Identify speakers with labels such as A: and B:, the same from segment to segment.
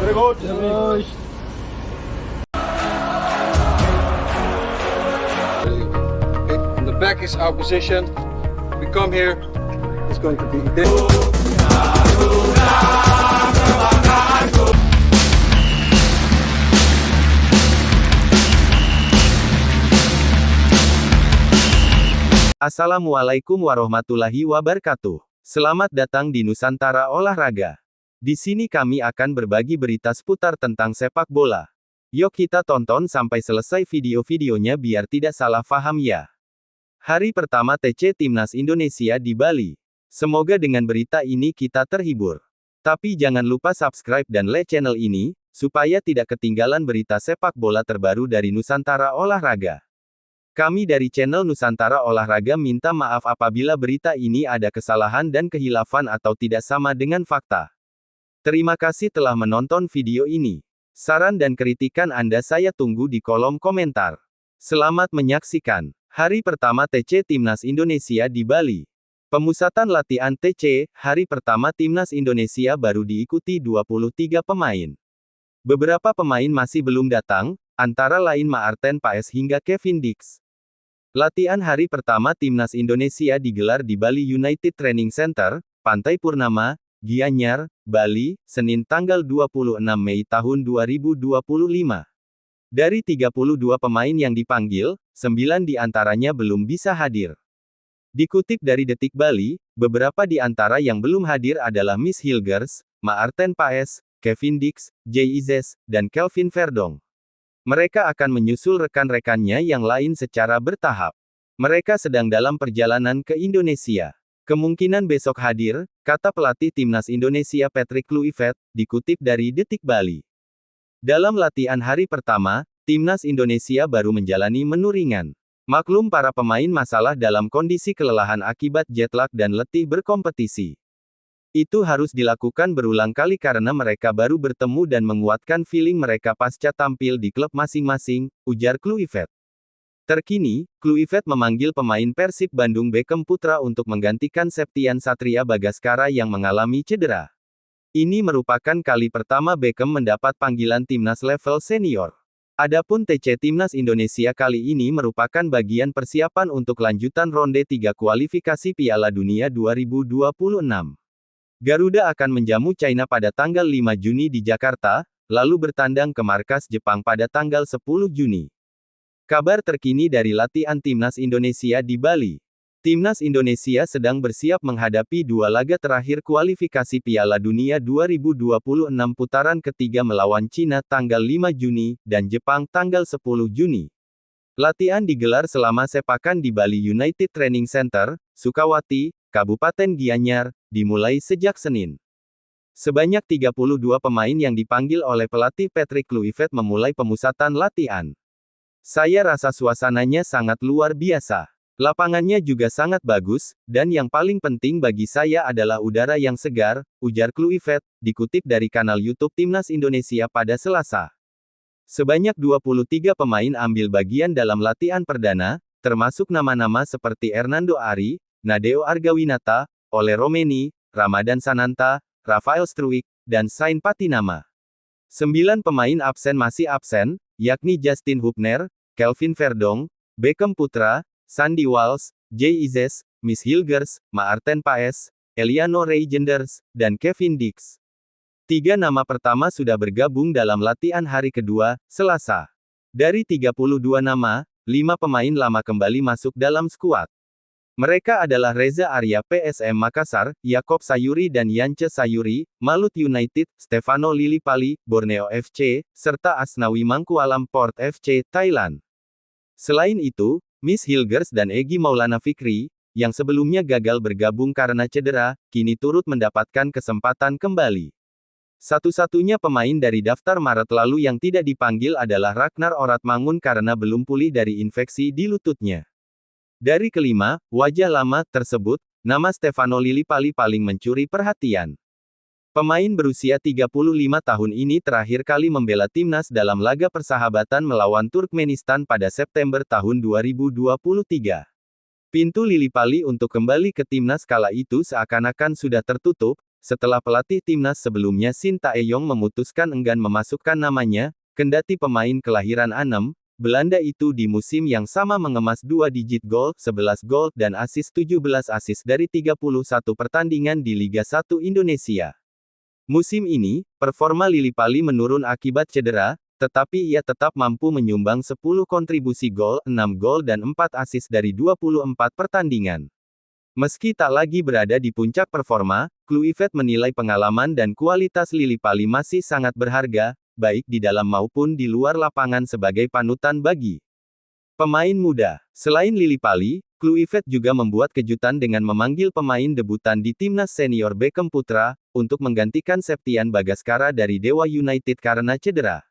A: Very good.
B: Terus.
C: Okay, in the back is our position. We come here. It's going to be this.
D: Assalamualaikum warahmatullahi wabarakatuh. Selamat datang di Nusantara Olahraga. Di sini kami akan berbagi berita seputar tentang sepak bola. Yuk kita tonton sampai selesai video-videonya biar tidak salah paham ya. Hari pertama TC Timnas Indonesia di Bali. Semoga dengan berita ini kita terhibur. Tapi jangan lupa subscribe dan like channel ini, supaya tidak ketinggalan berita sepak bola terbaru dari Nusantara Olahraga. Kami dari channel Nusantara Olahraga minta maaf apabila berita ini ada kesalahan dan kehilafan atau tidak sama dengan fakta. Terima kasih telah menonton video ini. Saran dan kritikan Anda saya tunggu di kolom komentar. Selamat menyaksikan. Hari pertama TC Timnas Indonesia di Bali. Pemusatan latihan TC, hari pertama Timnas Indonesia baru diikuti 23 pemain. Beberapa pemain masih belum datang, antara lain Maarten Paes hingga Kevin Dix. Latihan hari pertama Timnas Indonesia digelar di Bali United Training Center, Pantai Purnama, Gianyar, Bali, Senin tanggal 26 Mei tahun 2025. Dari 32 pemain yang dipanggil, 9 di antaranya belum bisa hadir. Dikutip dari Detik Bali, beberapa di antara yang belum hadir adalah Miss Hilgers, Maarten Paes, Kevin Dix, Jay Izes, dan Kelvin Verdong. Mereka akan menyusul rekan-rekannya yang lain secara bertahap. Mereka sedang dalam perjalanan ke Indonesia. Kemungkinan besok hadir, kata pelatih Timnas Indonesia Patrick Kluivert, dikutip dari Detik Bali. Dalam latihan hari pertama, Timnas Indonesia baru menjalani menu ringan. Maklum para pemain masalah dalam kondisi kelelahan akibat jet lag dan letih berkompetisi. Itu harus dilakukan berulang kali karena mereka baru bertemu dan menguatkan feeling mereka pasca tampil di klub masing-masing, ujar Kluivert. Terkini, Kluivert memanggil pemain Persib Bandung Beckham Putra untuk menggantikan Septian Satria Bagaskara yang mengalami cedera. Ini merupakan kali pertama Beckham mendapat panggilan timnas level senior. Adapun TC Timnas Indonesia kali ini merupakan bagian persiapan untuk lanjutan ronde 3 kualifikasi Piala Dunia 2026. Garuda akan menjamu China pada tanggal 5 Juni di Jakarta, lalu bertandang ke markas Jepang pada tanggal 10 Juni. Kabar terkini dari latihan Timnas Indonesia di Bali. Timnas Indonesia sedang bersiap menghadapi 2 laga terakhir kualifikasi Piala Dunia 2026 putaran ketiga melawan Cina tanggal 5 Juni, dan Jepang tanggal 10 Juni. Latihan digelar selama sepakan di Bali United Training Center, Sukawati, Kabupaten Gianyar, dimulai sejak Senin. Sebanyak 32 pemain yang dipanggil oleh pelatih Patrick Kluivert memulai pemusatan latihan. Saya rasa suasananya sangat luar biasa. Lapangannya juga sangat bagus, dan yang paling penting bagi saya adalah udara yang segar, ujar Kluivert, dikutip dari kanal YouTube Timnas Indonesia pada Selasa. Sebanyak 23 pemain ambil bagian dalam latihan perdana, termasuk nama-nama seperti Hernando Ari, Nadeo Argawinata, Ole Romeni, Ramadan Sananta, Rafael Struijk, dan Sain Patinama. 9 pemain absen masih absen, yakni Justin Hubner, Kelvin Verdong, Beckham Putra, Sandy Walsh, Jay Izes, Miss Hilgers, Maarten Paes, Eliano Reijenders, dan Kevin Dix. 3 nama pertama sudah bergabung dalam latihan hari kedua, Selasa. Dari 32 nama, 5 pemain lama kembali masuk dalam skuad. Mereka adalah Reza Arya PSM Makassar, Yakob Sayuri dan Yance Sayuri, Malut United, Stefano Lillipali, Borneo FC, serta Asnawi Mangkualam Port FC, Thailand. Selain itu, Miss Hilgers dan Egy Maulana Fikri, yang sebelumnya gagal bergabung karena cedera, kini turut mendapatkan kesempatan kembali. Satu-satunya pemain dari daftar Maret lalu yang tidak dipanggil adalah Ragnar Oratmangun karena belum pulih dari infeksi di lututnya. Dari kelima wajah lama tersebut, nama Stefano Lillipali paling mencuri perhatian. Pemain berusia 35 tahun ini terakhir kali membela timnas dalam laga persahabatan melawan Turkmenistan pada September tahun 2023. Pintu Lillipali untuk kembali ke timnas kala itu seakan-akan sudah tertutup, setelah pelatih timnas sebelumnya Shin Tae-yong memutuskan enggan memasukkan namanya, kendati pemain kelahiran Arnhem, Belanda itu di musim yang sama mengemas 2 digit gol, 11 gol dan assist 17 assist dari 31 pertandingan di Liga 1 Indonesia. Musim ini, performa Lillipali menurun akibat cedera, tetapi ia tetap mampu menyumbang 10 kontribusi gol, 6 gol dan 4 assist dari 24 pertandingan. Meski tak lagi berada di puncak performa, Kluivert menilai pengalaman dan kualitas Lillipali masih sangat berharga, baik di dalam maupun di luar lapangan sebagai panutan bagi pemain muda. Selain Lillipali, Kluivert juga membuat kejutan dengan memanggil pemain debutan di timnas senior Beckham Putra, untuk menggantikan Septian Bagaskara dari Dewa United karena cedera.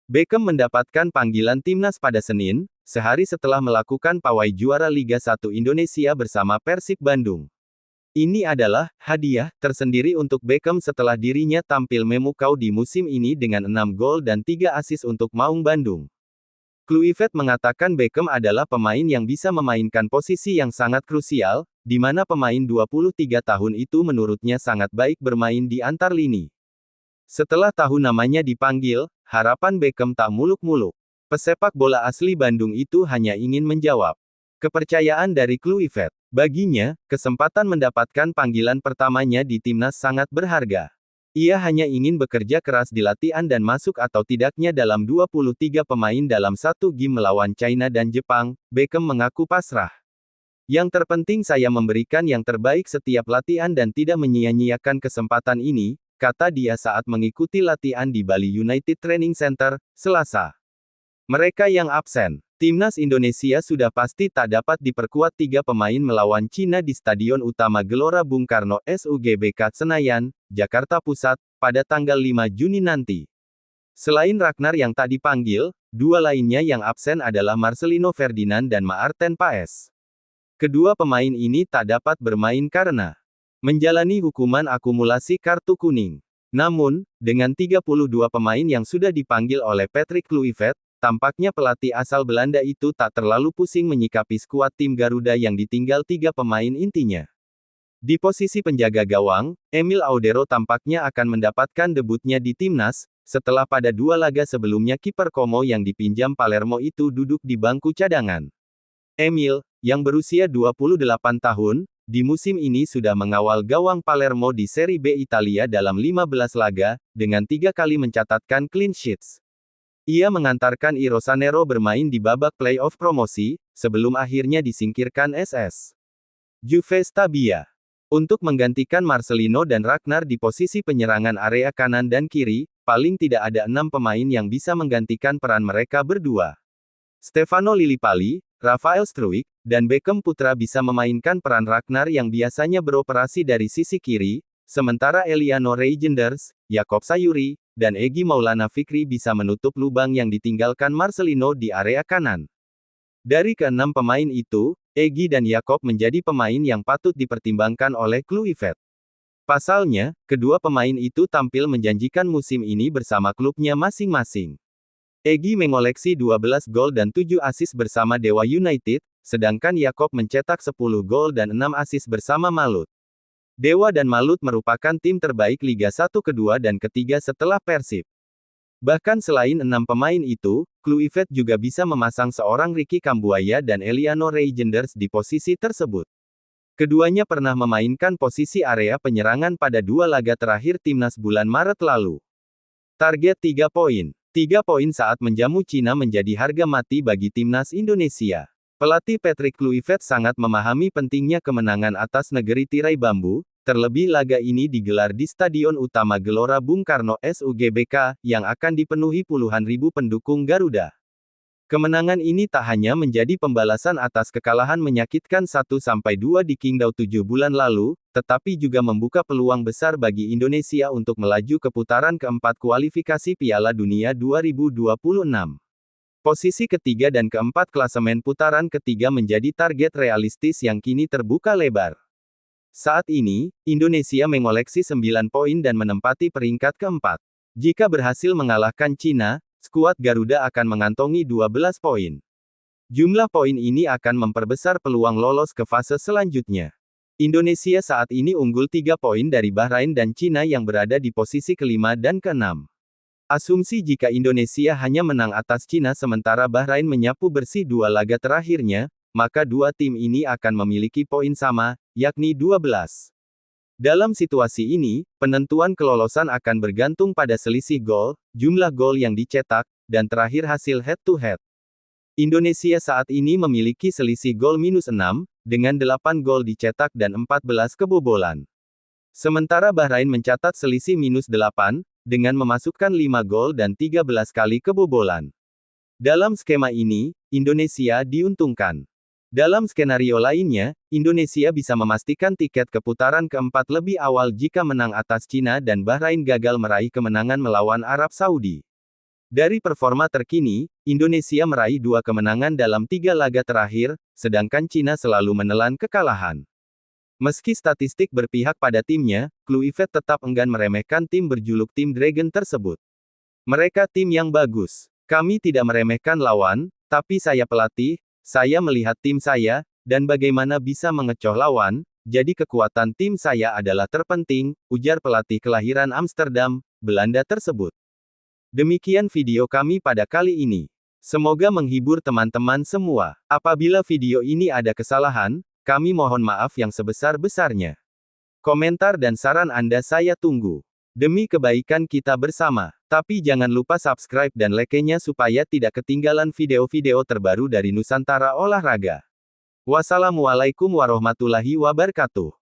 D: Beckham mendapatkan panggilan timnas pada Senin, sehari setelah melakukan pawai juara Liga 1 Indonesia bersama Persib Bandung. Ini adalah hadiah tersendiri untuk Beckham setelah dirinya tampil memukau di musim ini dengan 6 gol dan 3 assist untuk Maung Bandung. Kluivert mengatakan Beckham adalah pemain yang bisa memainkan posisi yang sangat krusial, di mana pemain 23 tahun itu menurutnya sangat baik bermain di antar lini. Setelah tahu namanya dipanggil, harapan Beckham tak muluk-muluk. Pesepak bola asli Bandung itu hanya ingin menjawab. Kepercayaan dari Kluivert. Baginya, kesempatan mendapatkan panggilan pertamanya di timnas sangat berharga. Ia hanya ingin bekerja keras di latihan dan masuk atau tidaknya dalam 23 pemain dalam satu game melawan China dan Jepang, Beckham mengaku pasrah. Yang terpenting saya memberikan yang terbaik setiap latihan dan tidak menyia-nyiakan kesempatan ini, kata dia saat mengikuti latihan di Bali United Training Center, Selasa. Mereka yang absen. Timnas Indonesia sudah pasti tak dapat diperkuat 3 pemain melawan Cina di Stadion Utama Gelora Bung Karno SUGBK Senayan, Jakarta Pusat, pada tanggal 5 Juni nanti. Selain Ragnar yang tak dipanggil, 2 lainnya yang absen adalah Marcelino Ferdinand dan Maarten Paes. Kedua pemain ini tak dapat bermain karena menjalani hukuman akumulasi kartu kuning. Namun, dengan 32 pemain yang sudah dipanggil oleh Patrick Kluivert, tampaknya pelatih asal Belanda itu tak terlalu pusing menyikapi skuad tim Garuda yang ditinggal 3 pemain intinya. Di posisi penjaga gawang, Emil Audero tampaknya akan mendapatkan debutnya di timnas, setelah pada 2 laga sebelumnya kiper Como yang dipinjam Palermo itu duduk di bangku cadangan. Emil, yang berusia 28 tahun, di musim ini sudah mengawal gawang Palermo di Serie B Italia dalam 15 laga, dengan 3 kali mencatatkan clean sheets. Ia mengantarkan I Rosanero bermain di babak playoff promosi, sebelum akhirnya disingkirkan SS Juve Stabia. Untuk menggantikan Marcelino dan Ragnar di posisi penyerangan area kanan dan kiri, paling tidak ada 6 pemain yang bisa menggantikan peran mereka berdua. Stefano Lillipali, Rafael Struijk, dan Beckham Putra bisa memainkan peran Ragnar yang biasanya beroperasi dari sisi kiri, sementara Eliano Reijenders, Jakob Sayuri, dan Egy Maulana Fikri bisa menutup lubang yang ditinggalkan Marcelino di area kanan. Dari ke-6 pemain itu, Egy dan Jakob menjadi pemain yang patut dipertimbangkan oleh Kluivert. Pasalnya, kedua pemain itu tampil menjanjikan musim ini bersama klubnya masing-masing. Egy mengoleksi 12 gol dan 7 assist bersama Dewa United, sedangkan Jakob mencetak 10 gol dan 6 assist bersama Malut. Dewa dan Malut merupakan tim terbaik Liga 1 kedua dan ketiga setelah Persib. Bahkan selain 6 pemain itu, Kluivert juga bisa memasang seorang Ricky Kambuaya dan Eliano Reijenders di posisi tersebut. Keduanya pernah memainkan posisi area penyerangan pada 2 laga terakhir timnas bulan Maret lalu. Target 3 poin. 3 poin saat menjamu Cina menjadi harga mati bagi timnas Indonesia. Pelatih Patrick Kluivert sangat memahami pentingnya kemenangan atas negeri tirai bambu, terlebih laga ini digelar di Stadion Utama Gelora Bung Karno SUGBK, yang akan dipenuhi puluhan ribu pendukung Garuda. Kemenangan ini tak hanya menjadi pembalasan atas kekalahan menyakitkan 1-2 di Qingdao 7 bulan lalu, tetapi juga membuka peluang besar bagi Indonesia untuk melaju ke putaran keempat kualifikasi Piala Dunia 2026. Posisi ketiga dan keempat klasemen putaran ketiga menjadi target realistis yang kini terbuka lebar. Saat ini, Indonesia mengoleksi 9 poin dan menempati peringkat keempat. Jika berhasil mengalahkan Cina, skuad Garuda akan mengantongi 12 poin. Jumlah poin ini akan memperbesar peluang lolos ke fase selanjutnya. Indonesia saat ini unggul 3 poin dari Bahrain dan Cina yang berada di posisi kelima dan keenam. Asumsi jika Indonesia hanya menang atas Cina sementara Bahrain menyapu bersih 2 laga terakhirnya, maka dua tim ini akan memiliki poin sama, yakni 12. Dalam situasi ini, penentuan kelolosan akan bergantung pada selisih gol, jumlah gol yang dicetak, dan terakhir hasil head-to-head. Indonesia saat ini memiliki selisih gol -6, dengan 8 gol dicetak dan 14 kebobolan. Sementara Bahrain mencatat selisih -8, dengan memasukkan 5 gol dan 13 kali kebobolan. Dalam skema ini, Indonesia diuntungkan. Dalam skenario lainnya, Indonesia bisa memastikan tiket ke putaran keempat lebih awal jika menang atas Cina dan Bahrain gagal meraih kemenangan melawan Arab Saudi. Dari performa terkini, Indonesia meraih 2 kemenangan dalam 3 laga terakhir, sedangkan Cina selalu menelan kekalahan. Meski statistik berpihak pada timnya, Kluivert tetap enggan meremehkan tim berjuluk tim Dragon tersebut. Mereka tim yang bagus. Kami tidak meremehkan lawan, tapi saya pelatih, saya melihat tim saya, dan bagaimana bisa mengecoh lawan, jadi kekuatan tim saya adalah terpenting, ujar pelatih kelahiran Amsterdam, Belanda tersebut. Demikian video kami pada kali ini. Semoga menghibur teman-teman semua. Apabila video ini ada kesalahan, kami mohon maaf yang sebesar-besarnya. Komentar dan saran Anda saya tunggu. Demi kebaikan kita bersama. Tapi jangan lupa subscribe dan like-nya supaya tidak ketinggalan video-video terbaru dari Nusantara Olahraga. Wassalamualaikum warahmatullahi wabarakatuh.